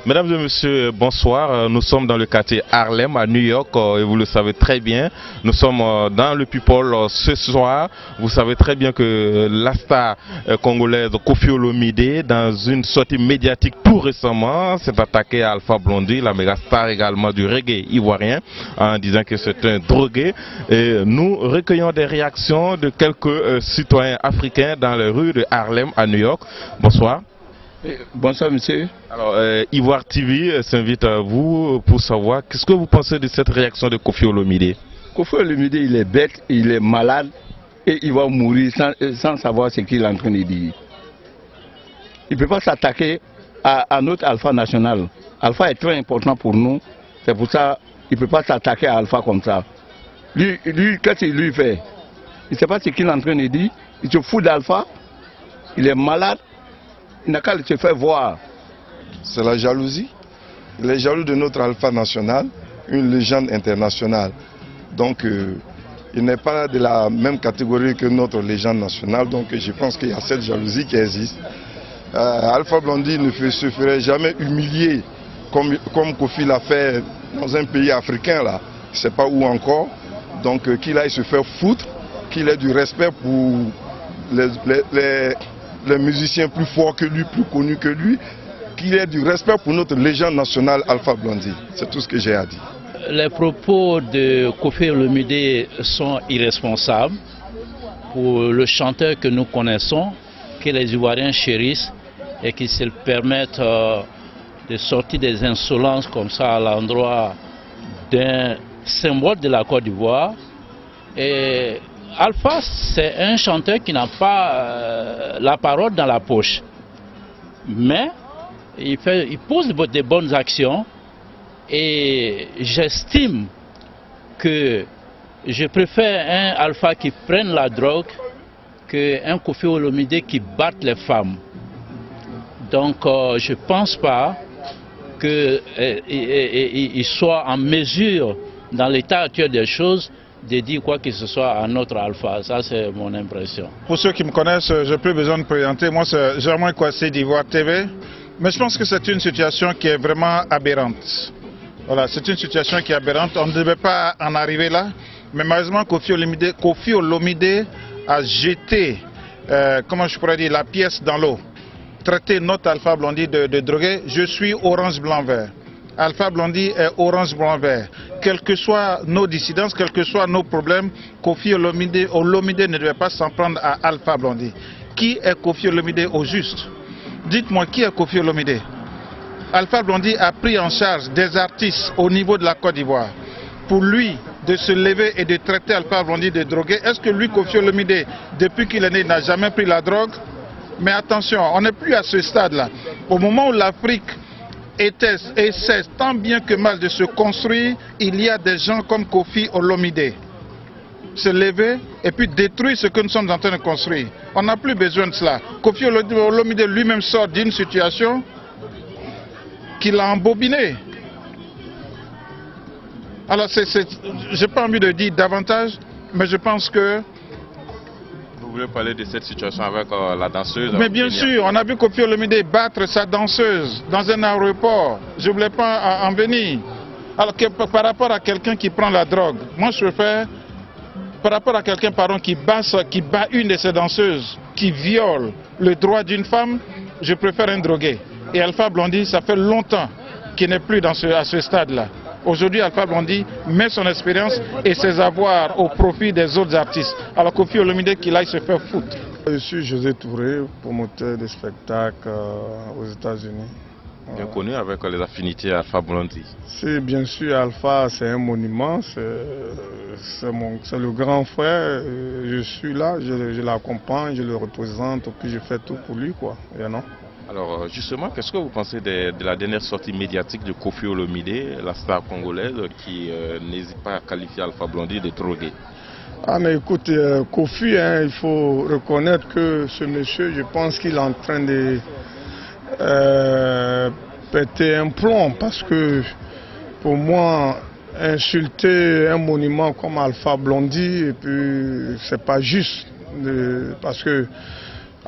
Mesdames et messieurs, bonsoir. Nous sommes dans le quartier Harlem à New York et vous le savez très bien. Nous sommes dans le People ce soir. Vous savez très bien que la star congolaise Koffi Olomide, dans une sortie médiatique tout récemment, s'est attaqué à Alpha Blondy, la méga star également du reggae ivoirien, en disant que c'est un drogué. Et nous recueillons des réactions de quelques citoyens africains dans les rues de Harlem à New York. Bonsoir. Bonsoir monsieur. Alors, Ivoire TV s'invite à vous pour savoir qu'est-ce que vous pensez de cette réaction de Koffi Olomide. Koffi Olomide, il est bête, il est malade et il va mourir sans savoir ce qu'il est en train de dire. Il ne peut pas s'attaquer à notre Alpha national. Alpha est très important pour nous, c'est pour ça qu'il ne peut pas s'attaquer à Alpha comme ça. Lui qu'est-ce qu'il lui fait? Il ne sait pas ce qu'il est en train de dire, il se fout d'Alpha, il est malade. Il n'a qu'à se faire voir. C'est la jalousie. Il est jaloux de notre Alpha national, une légende internationale. Donc, il n'est pas de la même catégorie que notre légende nationale. Donc, je pense qu'il y a cette jalousie qui existe. Alpha Blondy ne se ferait jamais humilier comme Koffi l'a fait dans un pays africain, là. Je ne sais pas où encore. Donc, qu'il aille se faire foutre, qu'il ait du respect pour les musiciens plus forts que lui, plus connus que lui, qu'il ait du respect pour notre légende nationale Alpha Blondy. C'est tout ce que j'ai à dire. Les propos de Koffi Olomide sont irresponsables pour le chanteur que nous connaissons, que les Ivoiriens chérissent et qui se permettent de sortir des insolences comme ça à l'endroit d'un symbole de la Côte d'Ivoire. Et Alpha, c'est un chanteur qui n'a pas la parole dans la poche, mais il pose de bonnes actions et j'estime que je préfère un Alpha qui prenne la drogue qu'un Koffi Olomide qui batte les femmes. Donc je ne pense pas qu'il soit en mesure, dans l'état actuel des choses, de dire quoi que ce soit à notre Alpha. Ça, c'est mon impression. Pour ceux qui me connaissent, je n'ai plus besoin de présenter. Moi, c'est Germain Kouassi d'Ivoire TV. Mais je pense que c'est une situation qui est vraiment aberrante. Voilà, c'est une situation qui est aberrante. On ne devait pas en arriver là. Mais malheureusement, Koffi Olomide a jeté, comment je pourrais dire, la pièce dans l'eau. Traité notre Alpha Blondy de drogué. Je suis orange, blanc, vert. Alpha Blondy est orange, blanc, vert. Quelles que soient nos dissidences, quels que soient nos problèmes, Koffi Olomide ne devait pas s'en prendre à Alpha Blondy. Qui est Koffi Olomide au juste? Dites-moi, qui est Koffi Olomide? Alpha Blondy a pris en charge des artistes au niveau de la Côte d'Ivoire. Pour lui, de se lever et de traiter Alpha Blondy de drogué, est-ce que lui, Koffi Olomide, depuis qu'il est né, n'a jamais pris la drogue? Mais attention, on n'est plus à ce stade-là. Au moment où l'Afrique essaie tant bien que mal de se construire, il y a des gens comme Koffi Olomide se lever et puis détruire ce que nous sommes en train de construire. On n'a plus besoin de cela. Koffi Olomide lui-même sort d'une situation qu'il a embobinée. Alors, je n'ai pas envie de dire davantage, mais je pense que... Vous voulez parler de cette situation avec la danseuse? Mais bien sûr, on a vu Koffi Olomide battre sa danseuse dans un aéroport. Je ne voulais pas en venir. Alors que par rapport à quelqu'un qui prend la drogue, moi je préfère, par rapport à quelqu'un qui bat une de ses danseuses, qui viole le droit d'une femme, je préfère un drogué. Et Alpha Blondy, ça fait longtemps qu'il n'est plus à ce stade-là. Aujourd'hui, Alpha Blondy met son expérience et ses avoirs au profit des autres artistes. Alors Koffi Olomide qu'il aille se faire foutre. Je suis José Touré, promoteur de spectacles aux États-Unis. Bien connu avec les affinités Alpha Blondy. C'est bien sûr, Alpha, c'est un monument, c'est le grand frère. Je suis là, je l'accompagne, je le représente, puis je fais tout pour lui, quoi. Et non. Alors justement, qu'est-ce que vous pensez de la dernière sortie médiatique de Koffi Olomide, la star congolaise, qui n'hésite pas à qualifier Alpha Blondy de drogué? Ah mais écoute, Koffi, il faut reconnaître que ce monsieur, je pense qu'il est en train de péter un plomb, parce que pour moi, insulter un monument comme Alpha Blondy, et puis c'est pas juste, parce que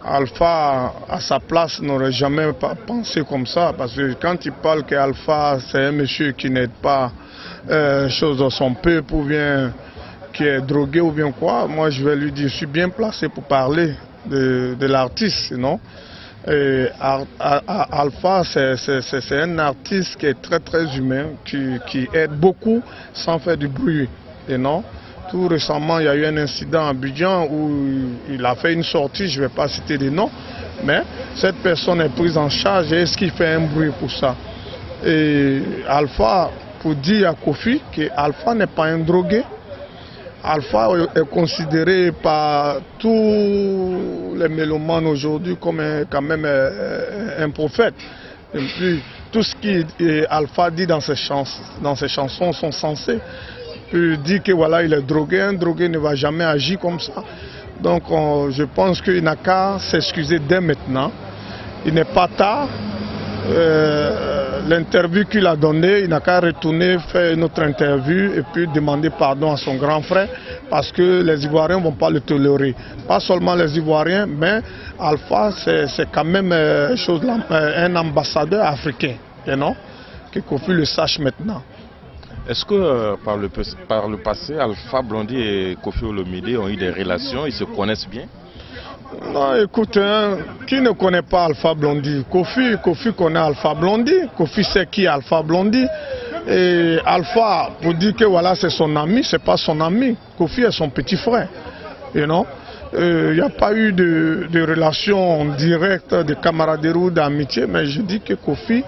Alpha, à sa place, n'aurait jamais pensé comme ça. Parce que quand il parle qu'Alpha, c'est un monsieur qui n'aide pas chose dans son peuple ou bien qui est drogué ou bien quoi, moi je vais lui dire, je suis bien placé pour parler de l'artiste, non? Et Alpha, c'est un artiste qui est très très humain, qui aide beaucoup sans faire du bruit, et non? Tout récemment, il y a eu un incident à Abidjan où il a fait une sortie, je ne vais pas citer des noms, mais cette personne est prise en charge et est-ce qu'il fait un bruit pour ça? Et Alpha, pour dire à Kofi qu'Alpha n'est pas un drogué, Alpha est considéré par tous les mélomanes aujourd'hui comme quand même un prophète. Et puis, tout ce qu'Alpha dit dans ses chansons sont censés. Il dit que voilà, il est drogué, un drogué ne va jamais agir comme ça. Donc je pense qu'il n'a qu'à s'excuser dès maintenant. Il n'est pas tard. L'interview qu'il a donnée, il n'a qu'à retourner faire une autre interview et puis demander pardon à son grand frère parce que les Ivoiriens ne vont pas le tolérer. Pas seulement les Ivoiriens, mais Alpha, c'est quand même un ambassadeur africain, non? Que Kofi le sache maintenant. Est-ce que par le passé, Alpha Blondy et Kofi Olomide ont eu des relations, ils se connaissent bien? Non, écoute, hein, qui ne connaît pas Alpha Blondy? Kofi connaît Alpha Blondy. Kofi sait qui est Alpha Blondy. Et Alpha, pour dire que voilà, c'est son ami, c'est pas son ami. Kofi est son petit frère. You know? Il n'y a pas eu de relation directe, de camaraderie ou d'amitié, mais je dis que Kofi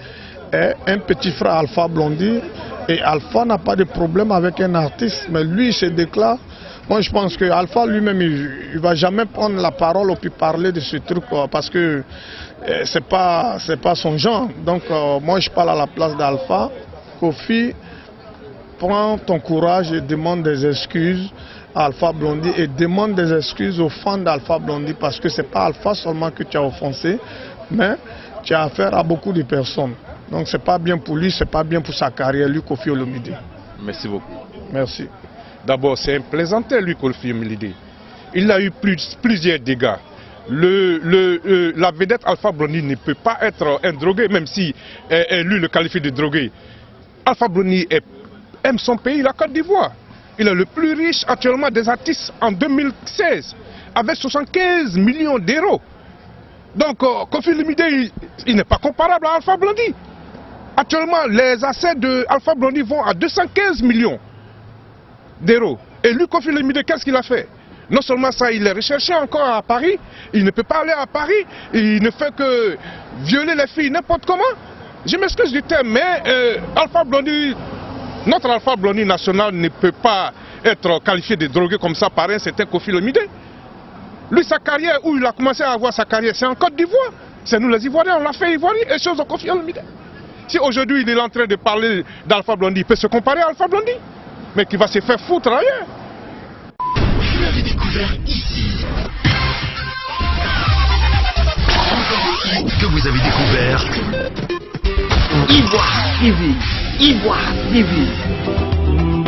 est un petit frère Alpha Blondy. Et Alpha n'a pas de problème avec un artiste, mais lui, il se déclare. Moi, je pense que Alpha lui-même, il ne va jamais prendre la parole ou puis parler de ce truc parce que c'est pas son genre. Donc, moi, je parle à la place d'Alpha. Kofi, prends ton courage et demande des excuses à Alpha Blondy et demande des excuses aux fans d'Alpha Blondy parce que ce n'est pas Alpha seulement que tu as offensé, mais tu as affaire à beaucoup de personnes. Donc, ce n'est pas bien pour lui, ce n'est pas bien pour sa carrière, lui, Kofi Olomide. Merci beaucoup. Merci. D'abord, c'est un plaisantin, lui, Kofi Olomide. Il a eu plusieurs dégâts. La vedette Alpha Blondy ne peut pas être un drogué, même si lui le qualifie de drogué. Alpha Blondy aime son pays, la Côte d'Ivoire. Il est le plus riche actuellement des artistes en 2016, avec 75 millions d'euros. Donc, Kofi Olomide, il n'est pas comparable à Alpha Blondy. Actuellement, les assets de Alpha Blondy vont à 215 millions d'euros. Et lui, Kofi Olomide, qu'est-ce qu'il a fait? Non seulement ça, il est recherché encore à Paris, il ne peut pas aller à Paris, il ne fait que violer les filles n'importe comment. Je m'excuse du terme, mais Alpha Blondy, notre Alpha Blondy national ne peut pas être qualifié de drogué comme ça par un certain Kofi Olomide. Lui, sa carrière, où il a commencé à avoir sa carrière, c'est en Côte d'Ivoire. C'est nous les Ivoiriens, on l'a fait Ivoirien et chose de Kofi Olomide. Si aujourd'hui il est en train de parler d'Alpha Blondy, il peut se comparer à Alpha Blondy, mais qui va se faire foutre ailleurs. Vous l'avez découvert ici. Que vous avez découvert Ivoire TV. Ivoire TV.